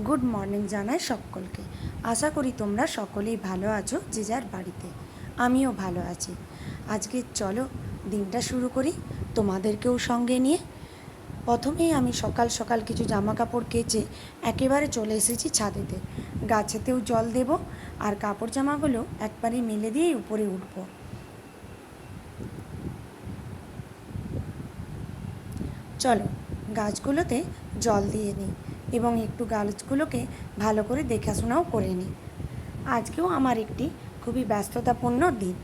Good morning জানাই সকলকে। আশা করি তোমরা সকলেই ভালো আছো যে যার বাড়িতে। আমিও ভালো আছি। আজকে চলো দিনটা শুরু করি তোমাদেরকেও সঙ্গে নিয়ে। প্রথমেই আমি সকাল সকাল কিছু জামা কাপড় কেচে একেবারে চলে এসেছি ছাদেতে। গাছেতেও জল দেব আর কাপড় জামাগুলো একবারে মেলে দিয়েই উপরে উঠবো। চলো গাছগুলোতে জল দিয়ে নিই এবং একটু গাছগুলোকে ভালো করে দেখাশোনাও করে নিই। আজকেও আমার একটি খুবই ব্যস্ততাপূর্ণ দিন।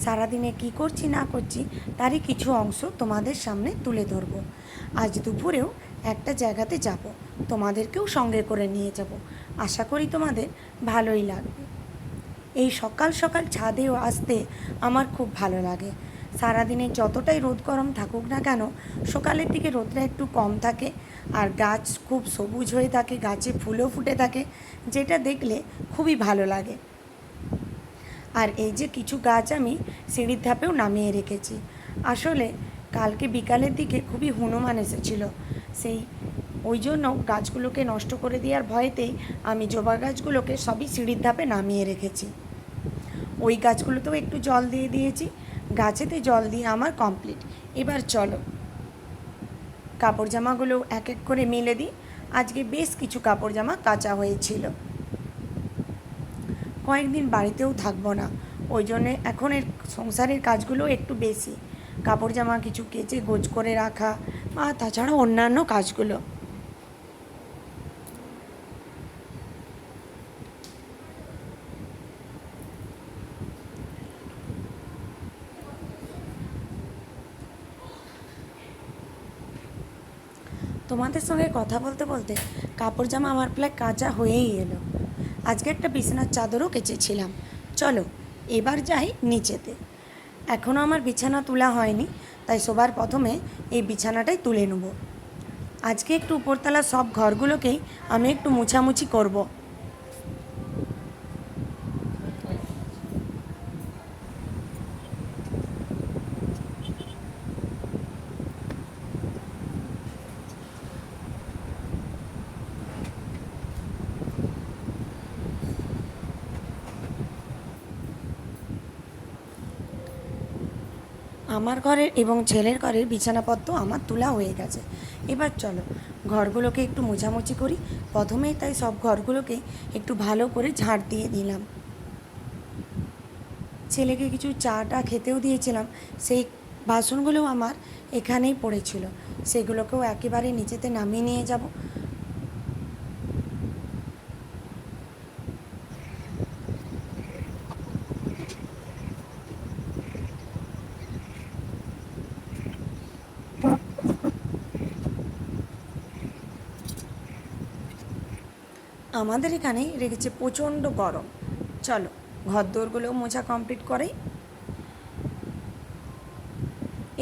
সারাদিনে কী করছি না করছি তারই কিছু অংশ তোমাদের সামনে তুলে ধরব। আজ দুপুরেও একটা জায়গাতে যাব, তোমাদেরকেও সঙ্গে করে নিয়ে যাব। আশা করি তোমাদের ভালোই লাগবে। এই সকাল সকাল ছাদেও আসতে আমার খুব ভালো লাগে। সারাদিনে যতটাই রোদ গরম থাকুক না কেন, সকালের দিকে রোদটা একটু কম থাকে আর গাছ খুব সবুজ হয়ে থাকে, গাছে ফুলও ফুটে থাকে, যেটা দেখলে খুবই ভালো লাগে। আর এই যে কিছু গাছ আমি সিঁড়ির ধাপেও নামিয়ে রেখেছি। আসলে কালকে বিকালের দিকে খুবই হনুমান এসেছিল, ওই জন্য গাছগুলোকে নষ্ট করে দেওয়ার ভয়েতেই আমি জবা গাছগুলোকে সবই সিঁড়ির ধাপে নামিয়ে রেখেছি। ওই গাছগুলোতেও একটু জল দিয়ে দিয়েছি। গাছেতে জল দিয়ে আমার কমপ্লিট। এবার চলো কাপড় জামাগুলো এক এক করে মেলে দিই। আজকে বেশ কিছু কাপড় জামা কাচা হয়েছিল। কয়েকদিন বাড়িতেও থাকবো না, ওই জন্যে এখনের সংসারের কাজগুলো একটু বেশি। কাপড় জামা কিছু কেচে গোছ করে রাখা বা তাছাড়া অন্যান্য কাজগুলো। তোমাদের সঙ্গে কথা বলতে বলতে কাপড় জামা আমার প্রায় কাচা হয়েই এলো। আজকে একটা বিছানার চাদরও কেচেছিলাম। চলো এবার যাই নিচেতে। এখনও আমার বিছানা তোলা হয়নি, তাই সবার প্রথমে এই বিছানাটাই তুলে নেব। আজকে একটু উপরতলা সব ঘরগুলোকেই আমি একটু মুছামুছি করব। আমার ঘরের এবং ছেলের ঘরের বিছানাপত্র আমার তোলা হয়ে গেছে। এবার চলো ঘরগুলোকে একটু মোছামুছি করি। প্রথমেই তাই সব ঘরগুলোকে একটু ভালো করে ঝাড় দিয়ে দিলাম। ছেলেকে কিছু চাটা খেতেও দিয়েছিলাম, সেই বাসনগুলোও আমার এখানেই পড়েছিল, সেগুলোকেও একেবারে নিচেতে নামিয়ে নিয়ে যাব। আমাদের এখানে রেখেছে প্রচণ্ড গরম। চলো ঘরদোরগুলোও মোছা কমপ্লিট করাই।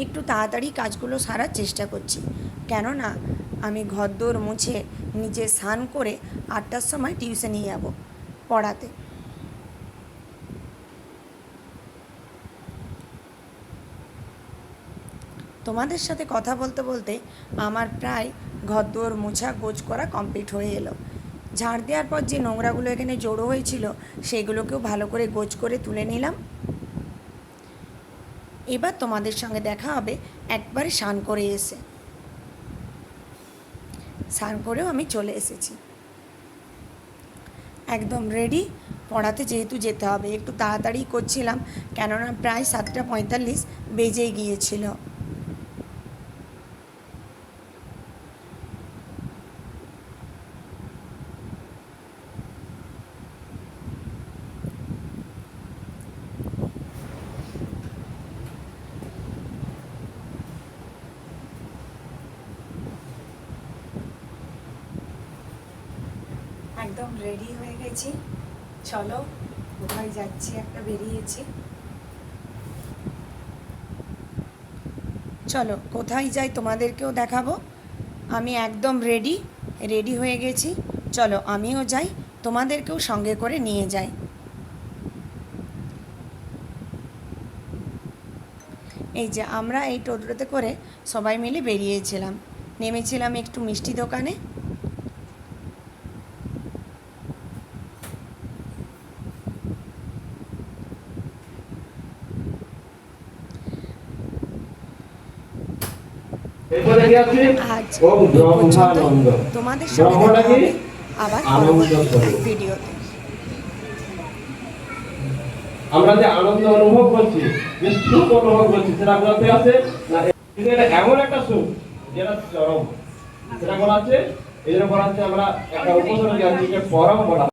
একটু তাড়াতাড়ি কাজগুলো সারার চেষ্টা করছি, কেননা আমি ঘরদোর মুছে নিজে স্নান করে 8টার সময় টিউশনে যাব পড়াতে। তোমাদের সাথে কথা বলতে বলতে আমার প্রায় ঘরদোর মোছা গোছ করা কমপ্লিট হয়ে এলো। ঝাড় দেওয়ার পর যে নোংরাগুলো এখানে জড়ো হয়েছিল সেগুলোকেও ভালো করে গোছ করে তুলে নিলাম। এবার তোমাদের সঙ্গে দেখা হবে একবারে স্নান করে এসে। স্নান করেও আমি চলে এসেছি, একদম রেডি। পড়াতে যেহেতু যেতে হবে একটু তাড়াতাড়ি করছিলাম, কেননা প্রায় 7:45 বেজেই গিয়েছিল। একদম রেডি হয়ে গেছি। চলো কোথায় যাচ্ছি, একটা বেরিয়েছি। চলো কোথায় যাই তোমাদেরকেও দেখাবো। আমি একদম রেডি রেডি হয়ে গেছি। চলো আমিও যাই, তোমাদেরকেও সঙ্গে করে নিয়ে যাই। এই যে আমরা এই টোটোতে করে সবাই মিলে বেরিয়েছিলাম, নেমেছিলাম একটু মিষ্টি দোকানে। এরপরে কি আছে? আজ ওম এই পর্যন্তই। ব্রহ্মানন্দ। তোমাদের সঙ্গে ব্রহ্মটা দেখা কি? হবে আবার আনন্দ পরবর্তী স্বরূপ। ভিডিওতে। আমরা যে আনন্দ অনুভব করছি, যে সুখ অনুভব করছি, সেটা কোথাতে আছে? না, কিন্তু এটা এমন একটা সুখ যেটা চরম। সেটা বলা আছে, এই জন্য বলা হচ্ছে আমরা একটা উপসর্গ আছে যে পরম বলা